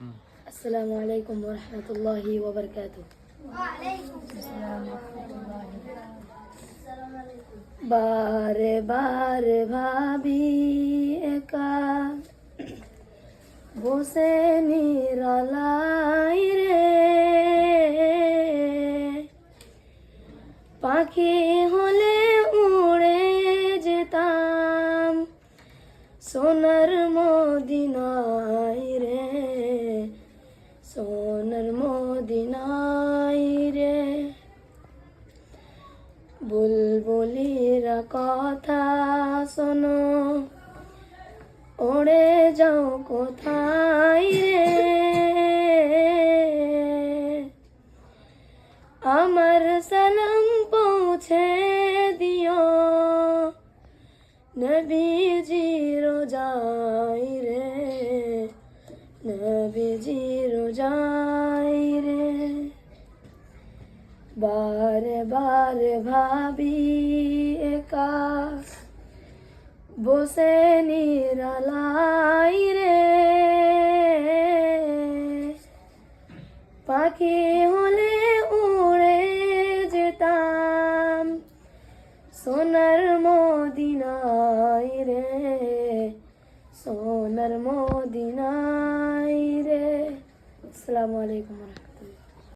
আসসালামু আলাইকুম ওয়া রাহমাতুল্লাহি ওয়া বারাকাতুহু। বারে বারে ভাবি একা বসে নিরালাই রে, পাখি হলে উড়ে যেতাম সোনার মদিনায় রে, সোনার মদিনায় রে। বুলবুলিরা কথা শোনো, ওড়ে যাও কোথায় রে, আমার সালাম পৌঁছে দিও নবীজি রোজাই রে, নবীজি রোজাই রে। বারে বারে ভাবি একা বসে নিরালাই রে, পাখি হলে উড়ে যেতাম সোনার মদিনায় রে, সোনার মদিনায় রে। আসসালামু আলাইকুম।